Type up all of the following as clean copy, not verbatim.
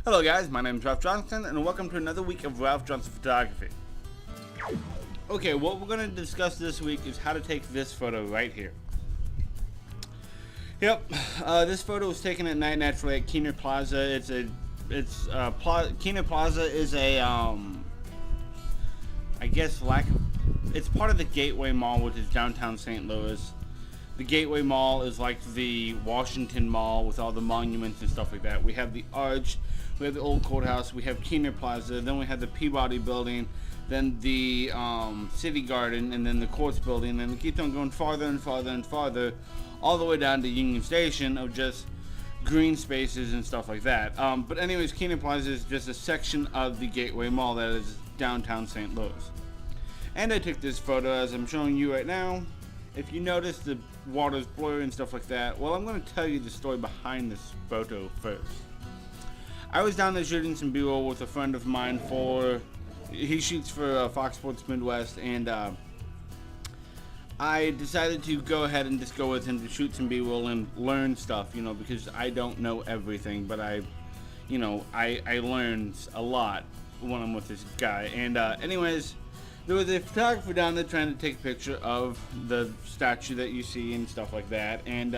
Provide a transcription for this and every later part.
Hello guys, my name is Ralph Johnson and welcome to another week of Ralph Johnson Photography. Okay, what we're going to discuss this week is how to take this photo right here. Yep, this photo was taken at night naturally at Canon Plaza. Canon Plaza is a, I guess it's part of the Gateway Mall, which is downtown St. Louis. The Gateway Mall is like the Washington Mall with all the monuments and stuff like that. We have the Arch, we have the old courthouse, we have Canon Plaza, then we have the Peabody building, then the City Garden, and then the Courts building, and it keeps on going farther and farther and farther, all the way down to Union Station of just green spaces and stuff like that. But anyways, Canon Plaza is just a section of the Gateway Mall that is downtown St. Louis. And I took this photo as I'm showing you right now. If you notice the water's blurry and stuff like that, well, I'm going to tell you the story behind this photo first. I was down there shooting some B-roll with a friend of mine he shoots for Fox Sports Midwest, and I decided to go ahead and just go with him to shoot some B-roll and learn stuff, because I don't know everything, but I learn a lot when I'm with this guy. And anyways, there was a photographer down there trying to take a picture of the statue that you see and stuff like that, and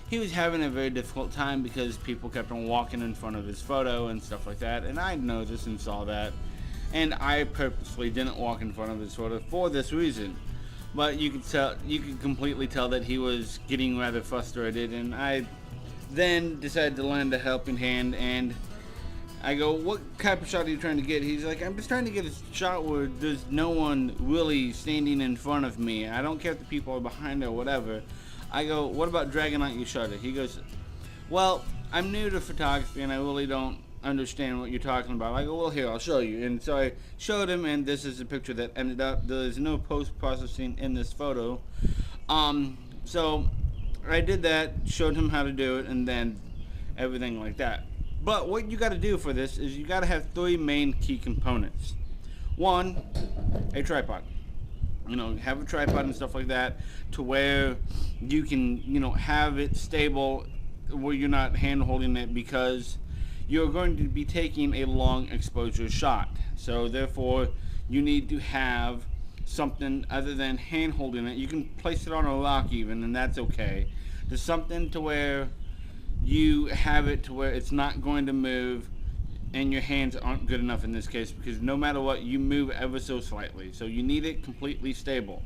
he was having a very difficult time because people kept on walking in front of his photo and stuff like that, and I noticed and saw that, and I purposely didn't walk in front of his photo for this reason. But you could completely tell that he was getting rather frustrated, and I then decided to lend a helping hand, and I go, what type of shot are you trying to get? He's like, I'm just trying to get a shot where there's no one really standing in front of me. I don't care if the people are behind or whatever. I go, what about dragging out your shutter? He goes, well, I'm new to photography and I really don't understand what you're talking about. I go, well, here, I'll show you. And so I showed him, and this is the picture that ended up. There's no post-processing in this photo. So I did that, showed him how to do it, and then everything like that. But what you got to do for this is you got to have three main key components. One, a tripod. Have a tripod and stuff like that to where you can, have it stable where you're not hand holding it, because you're going to be taking a long exposure shot. So therefore, you need to have something other than hand holding it. You can place it on a rock even, and that's okay. There's something to where you have it to where it's not going to move, and your hands aren't good enough in this case, because no matter what, you move ever so slightly. So you need it completely stable.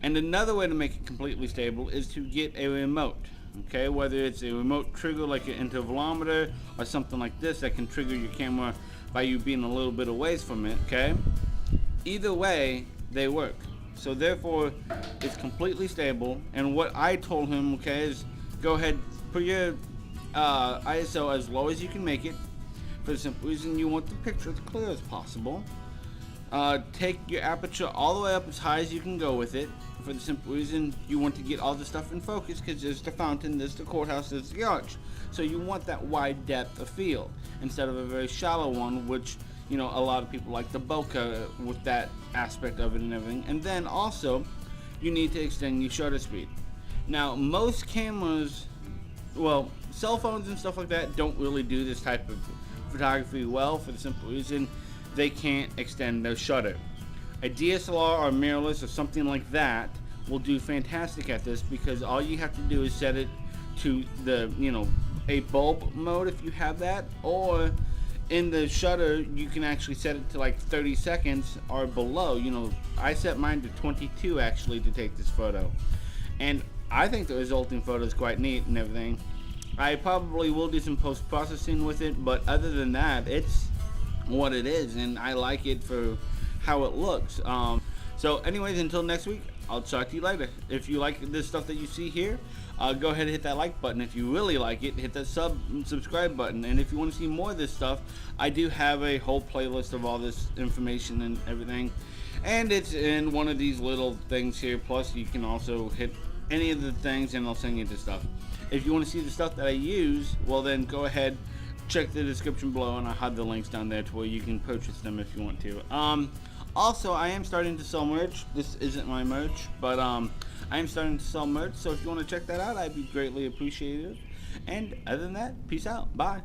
And another way to make it completely stable is to get a remote. Okay, whether it's a remote trigger like an intervalometer or something like this that can trigger your camera by you being a little bit away from it. Okay, either way they work. So therefore, it's completely stable. And what I told him, okay, is go ahead, put your ISO as low as you can make it, for the simple reason you want the picture as clear as possible. Take your aperture all the way up as high as you can go with it, for the simple reason you want to get all the stuff in focus, because there's the fountain, there's the courthouse, there's the arch. So you want that wide depth of field instead of a very shallow one, which a lot of people like the bokeh with that aspect of it and everything. And then also you need to extend your shutter speed. Now most cameras, well, cell phones and stuff like that don't really do this type of photography well, for the simple reason they can't extend their shutter. A DSLR or mirrorless or something like that will do fantastic at this, because all you have to do is set it to the a bulb mode if you have that, or in the shutter you can actually set it to like 30 seconds or below. I set mine to 22 actually to take this photo, and I think the resulting photo is quite neat and everything. I probably will do some post-processing with it, but other than that, it's what it is, and I like it for how it looks. So anyways, until next week, I'll talk to you later. If you like this stuff that you see here, go ahead and hit that like button. If you really like it, hit that subscribe button. And if you want to see more of this stuff, I do have a whole playlist of all this information and everything, and it's in one of these little things here. Plus you can also hit any of the things and I'll send you the stuff. If you want to see the stuff that I use, well then go ahead, check the description below, and I'll have the links down there to where you can purchase them if you want to. Also, I am starting to sell merch. This isn't my merch, but I am starting to sell merch, so if you want to check that out, I'd be greatly appreciative. And other than that, peace out. Bye.